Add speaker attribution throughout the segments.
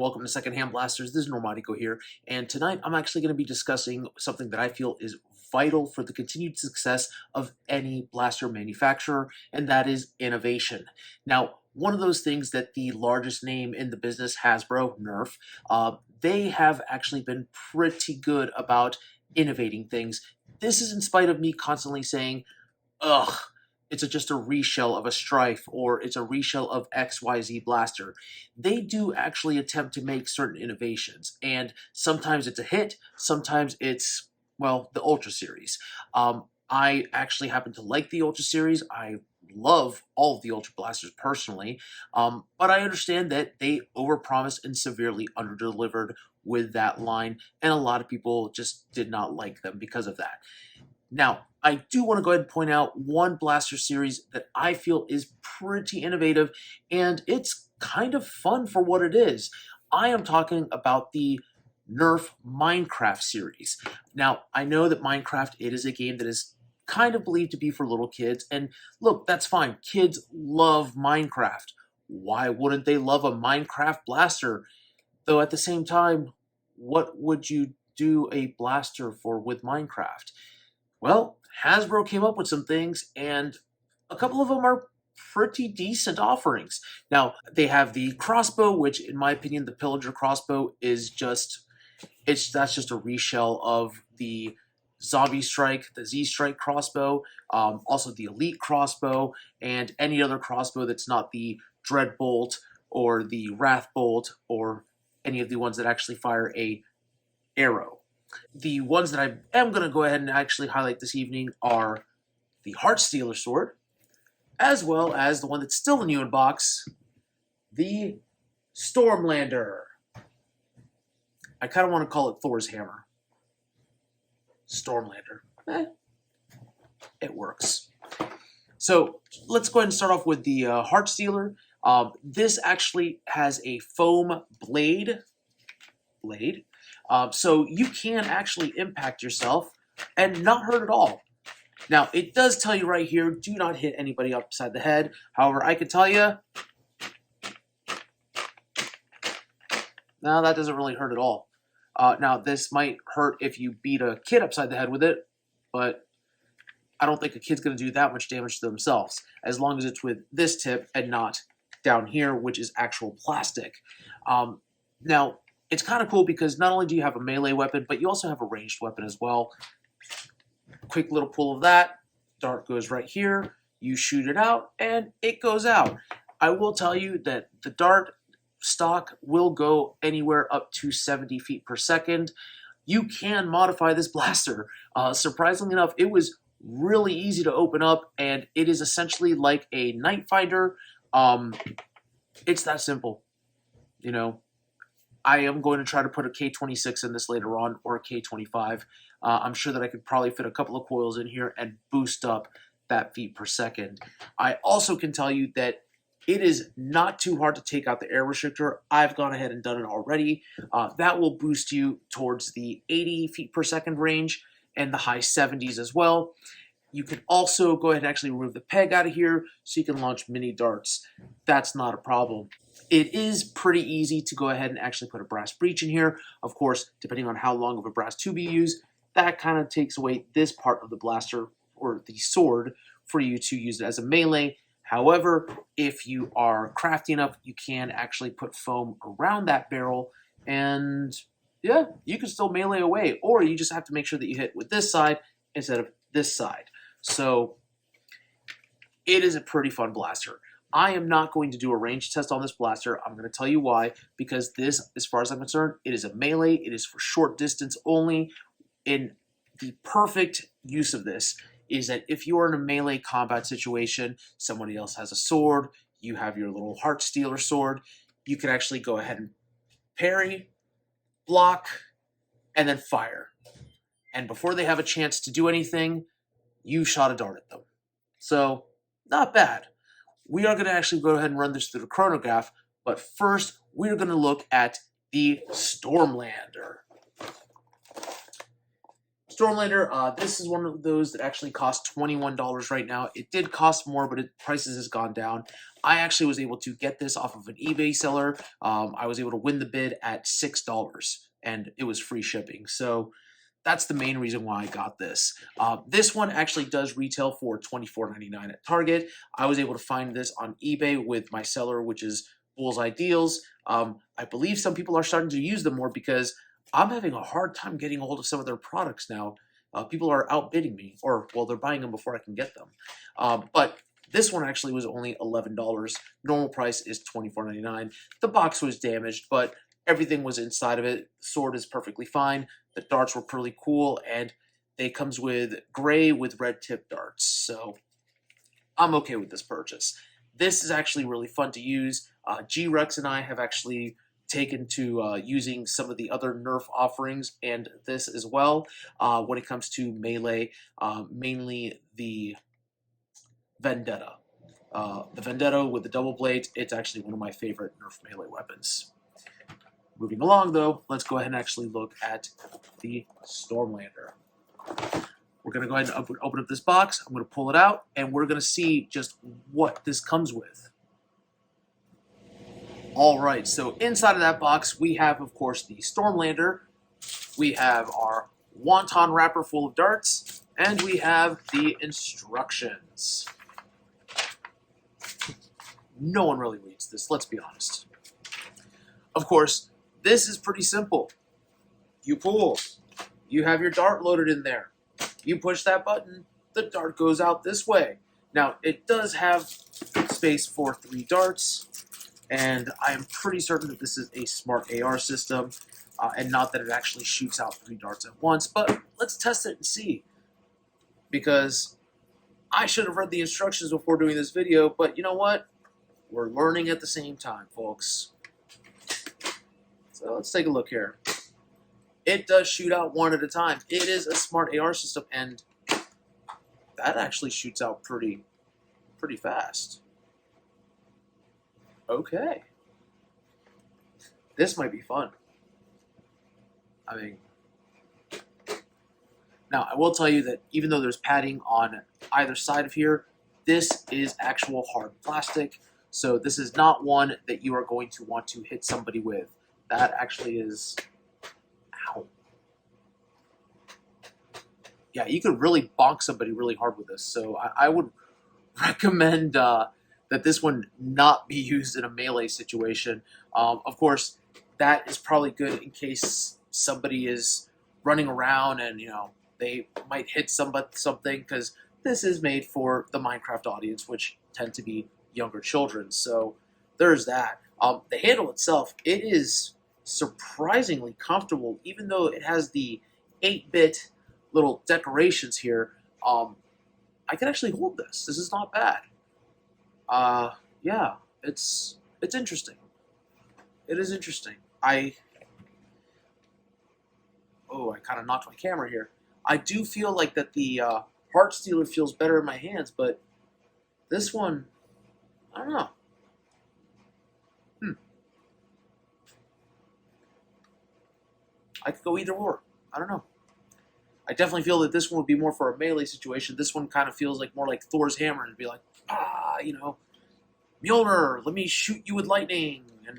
Speaker 1: welcome to Second Hand Blasters. This is Normatico here, and tonight I'm actually going to be discussing something that I feel is vital for the continued success of any blaster manufacturer, and that is innovation. Now, one of those things that the largest name in the business, Hasbro, NERF, they have actually been pretty good about innovating things. This is in spite of me constantly saying, ugh, it's just a reshell of a Strife, or it's a reshell of XYZ blaster. They do actually attempt to make certain innovations, and sometimes it's a hit, sometimes it's, well, the Ultra Series. I actually happen to like the Ultra Series. I love all of the Ultra Blasters personally, but I understand that they overpromised and severely underdelivered with that line, and a lot of people just did not like them because of that. Now, I do want to go ahead and point out one blaster series that I feel is pretty innovative, and it's kind of fun for what it is. I am talking about the NERF Minecraft series. Now, I know that Minecraft, it is a game that is kind of believed to be for little kids, and look, that's fine. Kids love Minecraft. Why wouldn't they love a Minecraft blaster? Though at the same time, what would you do a blaster for with Minecraft? Well, Hasbro came up with some things, and a couple of them are pretty decent offerings. Now, they have the crossbow, which, in my opinion, the Pillager crossbow is that's just a reshell of the Zombie Strike, the Z-Strike crossbow, also the Elite crossbow, and any other crossbow that's not the Dreadbolt or the Wrathbolt or any of the ones that actually fire a arrow. The ones that I am going to go ahead and actually highlight this evening are the Heartstealer Sword, as well as the one that's still new in box, the Stormlander. I kind of want to call it Thor's hammer. Stormlander. It works. So let's go ahead and start off with the Heartstealer. This actually has a foam blade. So you can actually impact yourself and not hurt at all. Now, it does tell you right here, do not hit anybody upside the head. However, I can tell you, no, that doesn't really hurt at all. Now, this might hurt if you beat a kid upside the head with it, but I don't think a kid's going to do that much damage to themselves, as long as it's with this tip and not down here, which is actual plastic. Now, it's kind of cool because not only do you have a melee weapon, but you also have a ranged weapon as well. Quick little pull of that. Dart goes right here. You shoot it out, and it goes out. I will tell you that the dart stock will go anywhere up to 70 feet per second. You can modify this blaster. Surprisingly enough, it was really easy to open up, and it is essentially like a Night Finder. It's that simple, you know. I am going to try to put a K26 in this later on, or a K25. I'm sure that I could probably fit a couple of coils in here and boost up that feet per second. I also can tell you that it is not too hard to take out the air restrictor. I've gone ahead and done it already. That will boost you towards the 80 feet per second range and the high 70s as well. You can also go ahead and actually remove the peg out of here so you can launch mini darts. That's not a problem. It is pretty easy to go ahead and actually put a brass breech in here. Of course, depending on how long of a brass tube you use, that kind of takes away this part of the blaster or the sword for you to use it as a melee. However, if you are crafty enough, you can actually put foam around that barrel, and yeah, you can still melee away, or you just have to make sure that you hit with this side instead of this side. So it is a pretty fun blaster. I am not going to do a range test on this blaster. I'm going to tell you why, because this, as far as I'm concerned, it is a melee. It is for short distance only. And the perfect use of this is that if you are in a melee combat situation, somebody else has a sword, you have your little Heartstealer sword, you can actually go ahead and parry, block, and then fire. And before they have a chance to do anything, you shot a dart at them. So, not bad. We are going to actually go ahead and run this through the chronograph, but first, we're going to look at the Stormlander. Stormlander, this is one of those that actually costs $21 right now. It did cost more, but prices has gone down. I actually was able to get this off of an eBay seller. I was able to win the bid at $6, and it was free shipping. So that's the main reason why I got this. This one actually does retail for $24.99 at Target. I was able to find this on eBay with my seller, which is Bullseye Deals. I believe some people are starting to use them more because I'm having a hard time getting a hold of some of their products now. People are outbidding me, or, well, they're buying them before I can get them. But this one actually was only $11. Normal price is $24.99. The box was damaged, but everything was inside of it. The sword is perfectly fine. The darts were pretty cool, and they comes with gray with red tip darts. So I'm okay with this purchase. This is actually really fun to use. G-Rex and I have actually taken to using some of the other NERF offerings and this as well when it comes to melee, mainly the Vendetta. The Vendetta with the double blades, it's actually one of my favorite NERF melee weapons. Moving along, though, let's go ahead and actually look at the Stormlander. We're going to go ahead and open up this box. I'm going to pull it out, and we're going to see just what this comes with. All right, so inside of that box, we have, of course, the Stormlander. We have our wonton wrapper full of darts, and we have the instructions. No one really reads this, let's be honest. Of course, this is pretty simple. You pull. You have your dart loaded in there. You push that button, the dart goes out this way. Now, it does have space for 3 darts, and I am pretty certain that this is a smart AR system, and not that it actually shoots out 3 darts at once, but let's test it and see. Because I should have read the instructions before doing this video, but you know what? We're learning at the same time, folks. So let's take a look here. It does shoot out 1 at a time. It is a smart AR system, and that actually shoots out pretty fast. Okay. This might be fun. I mean, now I will tell you that even though there's padding on either side of here, this is actual hard plastic. So this is not one that you are going to want to hit somebody with. That actually is, ow. Yeah, you could really bonk somebody really hard with this. So I would recommend that this one not be used in a melee situation. Of course, that is probably good in case somebody is running around and, you know, they might hit something, because this is made for the Minecraft audience, which tend to be younger children. So there's that. The handle itself, it is surprisingly comfortable, even though it has the 8-bit little decorations here. I can actually hold this. This is not bad. Yeah, it's interesting. It is interesting. I kind of knocked my camera here. I do feel like that the Heartstealer feels better in my hands, but this one, I don't know. I could go either or. I don't know. I definitely feel that this one would be more for a melee situation. This one kind of feels like more like Thor's hammer, and be like, you know, Mjolnir, let me shoot you with lightning, and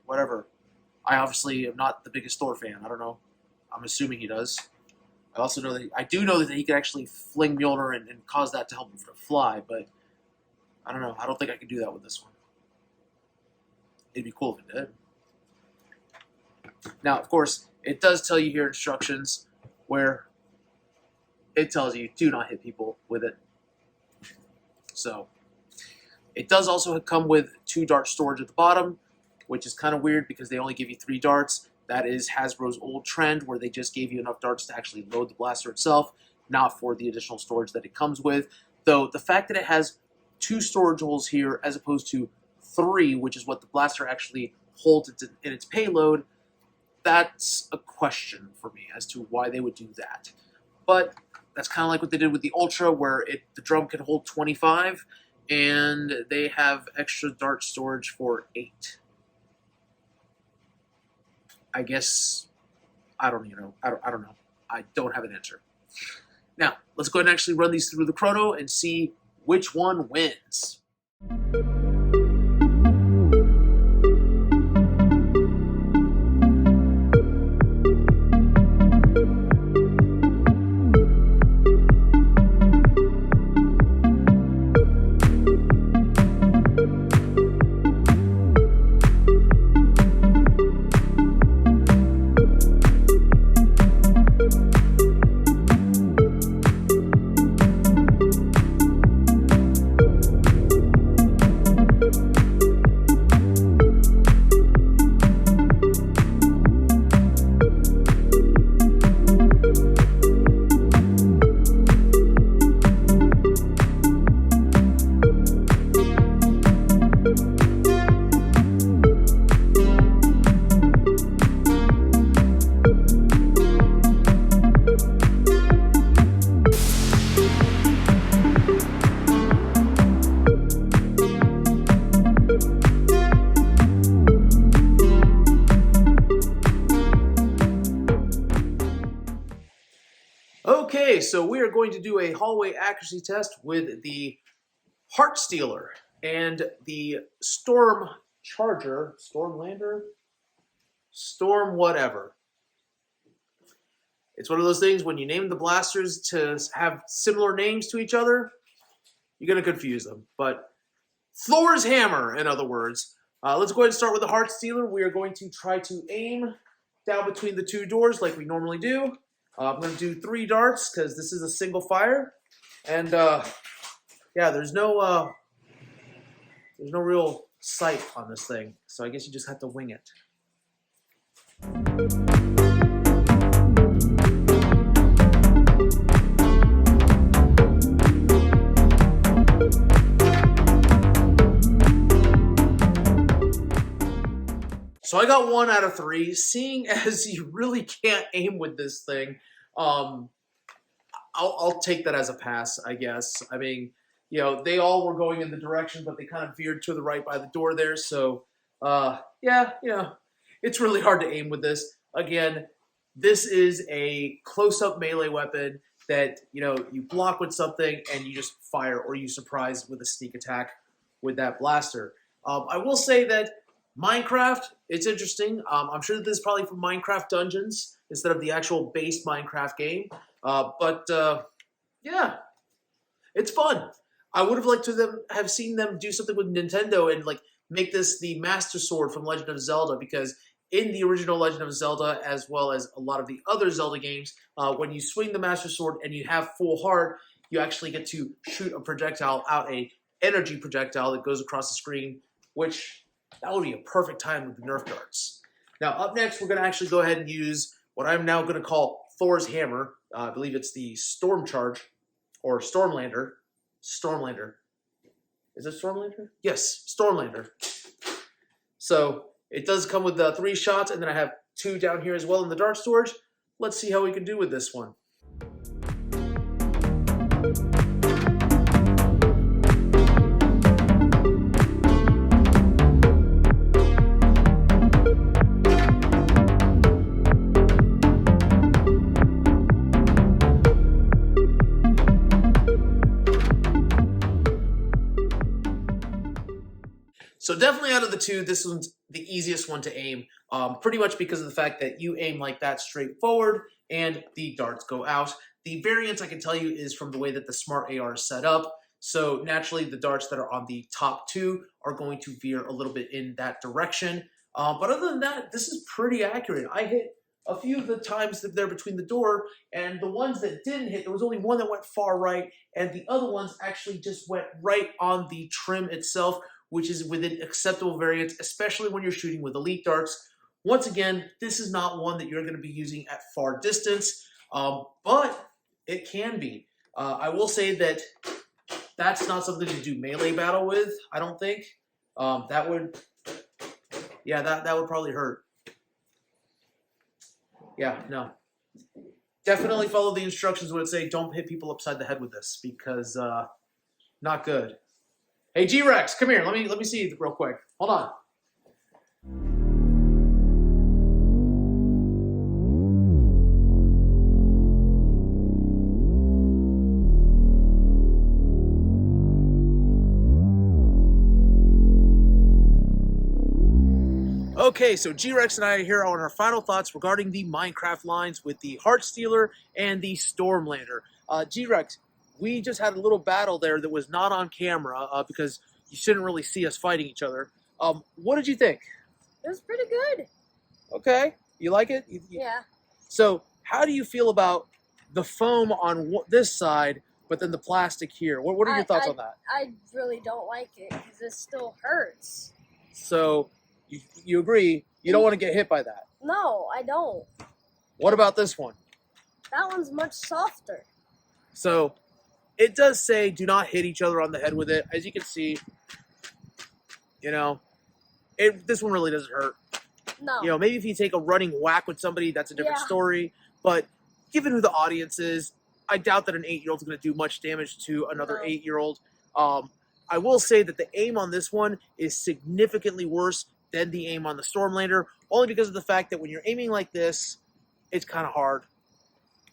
Speaker 1: whatever. I obviously am not the biggest Thor fan. I don't know. I'm assuming he does. I also know that I do know that he could actually fling Mjolnir and cause that to help him fly, but I don't know. I don't think I could do that with this one. It'd be cool if it did. Now, of course, it does tell you here instructions where it tells you do not hit people with it. So it does also come with 2 dart storage at the bottom, which is kind of weird because they only give you 3 darts. That is Hasbro's old trend, where they just gave you enough darts to actually load the blaster itself, not for the additional storage that it comes with. Though the fact that it has 2 storage holes here as opposed to 3, which is what the blaster actually holds in its payload, that's a question for me as to why they would do that. But that's kind of like what they did with the Ultra, where the drum can hold 25, and they have extra dart storage for 8. I guess, I don't know. I don't have an answer. Now, let's go ahead and actually run these through the chrono and see which one wins. Okay, so we are going to do a hallway accuracy test with the Heartstealer and the Stormlander, Storm whatever. It's one of those things when you name the blasters to have similar names to each other, you're going to confuse them. But Thor's hammer, in other words. Let's go ahead and start with the Heartstealer. We are going to try to aim down between the two doors like we normally do. I'm going to do 3 darts because this is a single fire. And yeah, there's no real sight on this thing. So I guess you just have to wing it. So I got 1 out of 3. Seeing as you really can't aim with this thing, I'll take that as a pass, I guess. I mean, you know, they all were going in the direction, but they kind of veered to the right by the door there. So, yeah, you know, it's really hard to aim with this. Again, this is a close-up melee weapon that, you know, you block with something and you just fire, or you surprise with a sneak attack with that blaster. I will say that Minecraft, it's interesting. I'm sure that this is probably from Minecraft Dungeons instead of the actual base Minecraft game. But yeah, it's fun. I would have liked to have seen them do something with Nintendo and like make this the Master Sword from Legend of Zelda, because in the original Legend of Zelda, as well as a lot of the other Zelda games, when you swing the Master Sword and you have full heart, you actually get to shoot a projectile out, a energy projectile that goes across the screen, which that would be a perfect time with the Nerf darts. Now, up next, we're going to actually go ahead and use what I'm now going to call Thor's hammer. I believe it's the Stormchar, or Stormlander. Stormlander. Is it Stormlander? Yes, Stormlander. So it does come with 3 shots, and then I have 2 down here as well in the dart storage. Let's see how we can do with this one. So definitely out of the 2, this one's the easiest one to aim, pretty much because of the fact that you aim like that straight forward and the darts go out. The variance, I can tell you, is from the way that the Smart AR is set up. So naturally, the darts that are on the top 2 are going to veer a little bit in that direction. But other than that, this is pretty accurate. I hit a few of the times that they're between the door, and the ones that didn't hit, there was only one that went far right, and the other ones actually just went right on the trim itself, which is within acceptable variance, especially when you're shooting with elite darts. Once again, this is not one that you're going to be using at far distance, but it can be. I will say that that's not something to do melee battle with, I don't think. That would probably hurt. Yeah, no. Definitely follow the instructions when it say don't hit people upside the head with this, because not good. Hey, G-Rex, come here. Let me see you real quick. Hold on. Okay, so G-Rex and I are here on our final thoughts regarding the Minecraft lines with the Heartstealer and the Stormlander. G-Rex, we just had a little battle there that was not on camera because you shouldn't really see us fighting each other. What did you think?
Speaker 2: It was pretty good.
Speaker 1: Okay, you like it?
Speaker 2: Yeah.
Speaker 1: So, how do you feel about the foam on this side, but then the plastic here? What are your thoughts on that?
Speaker 2: I really don't like it because it still hurts.
Speaker 1: So, you agree, you don't want to get hit by that?
Speaker 2: No, I don't.
Speaker 1: What about this one?
Speaker 2: That one's much softer.
Speaker 1: So, it does say do not hit each other on the head with it. As you can see, you know, this one really doesn't hurt.
Speaker 2: No.
Speaker 1: You know, maybe if you take a running whack with somebody, that's a different story. But given who the audience is, I doubt that an 8-year-old is going to do much damage to another 8-year-old. I will say that the aim on this one is significantly worse than the aim on the Stormlander, only because of the fact that when you're aiming like this, it's kind of hard.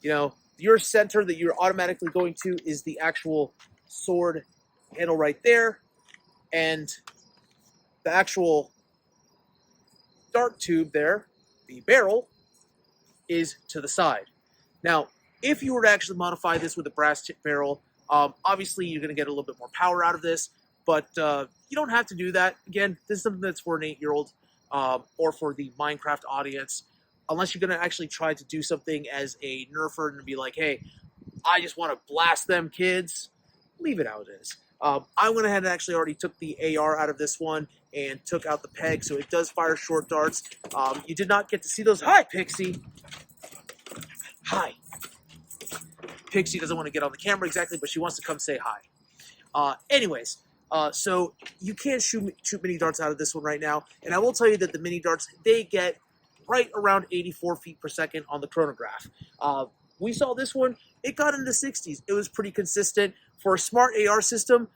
Speaker 1: You know, your center that you're automatically going to is the actual sword handle right there, and the actual dart tube there, the barrel, is to the side. Now, if you were to actually modify this with a brass tip barrel, obviously you're going to get a little bit more power out of this, but you don't have to do that. Again, this is something that's for an 8-year-old or for the Minecraft audience, unless you're going to actually try to do something as a nerfer and be like, hey, I just want to blast them kids. Leave it how it is. I went ahead and actually already took the AR out of this one and took out the peg, so it does fire short darts. You did not get to see those. Hi, Pixie. Hi. Pixie doesn't want to get on the camera exactly, but she wants to come say hi. Anyways, so you can't shoot mini darts out of this one right now, and I will tell you that the mini darts, they get right around 84 feet per second on the chronograph. We saw this one, it got in the 60s. It was pretty consistent. For a smart AR system,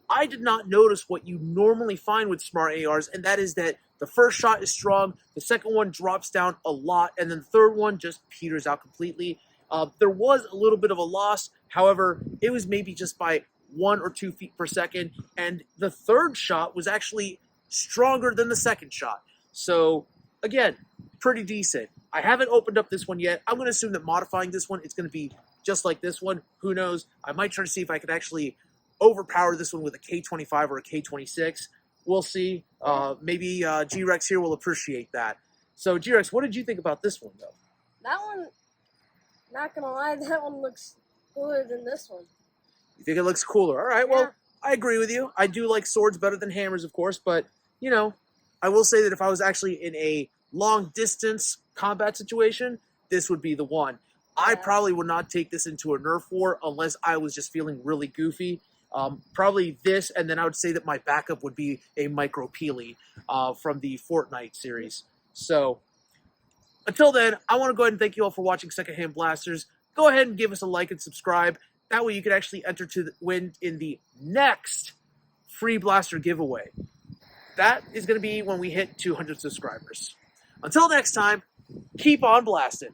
Speaker 1: I did not notice what you normally find with smart ARs, and that is that the first shot is strong, the second one drops down a lot, and then the third one just peters out completely. There was a little bit of a loss, however, it was maybe just by 1 or 2 feet per second, and the third shot was actually stronger than the second shot. So, again, pretty decent. I haven't opened up this one yet. I'm going to assume that modifying this one, it's going to be just like this one. Who knows? I might try to see if I could actually overpower this one with a K25 or a K26. We'll see. Maybe G-Rex here will appreciate that. So, G-Rex, what did you think about this one, though?
Speaker 2: That one, not going to lie, that one looks cooler than this one.
Speaker 1: You think it looks cooler? All right, well, I agree with you. I do like swords better than hammers, of course, but, you know, I will say that if I was actually in a long-distance combat situation, this would be the one. I probably would not take this into a Nerf war unless I was just feeling really goofy. Probably this, and then I would say that my backup would be a Micro Peely from the Fortnite series. So, until then, I want to go ahead and thank you all for watching Secondhand Blasters. Go ahead and give us a like and subscribe. That way you can actually enter to win in the next free blaster giveaway. That is going to be when we hit 200 subscribers. Until next time, keep on blasting.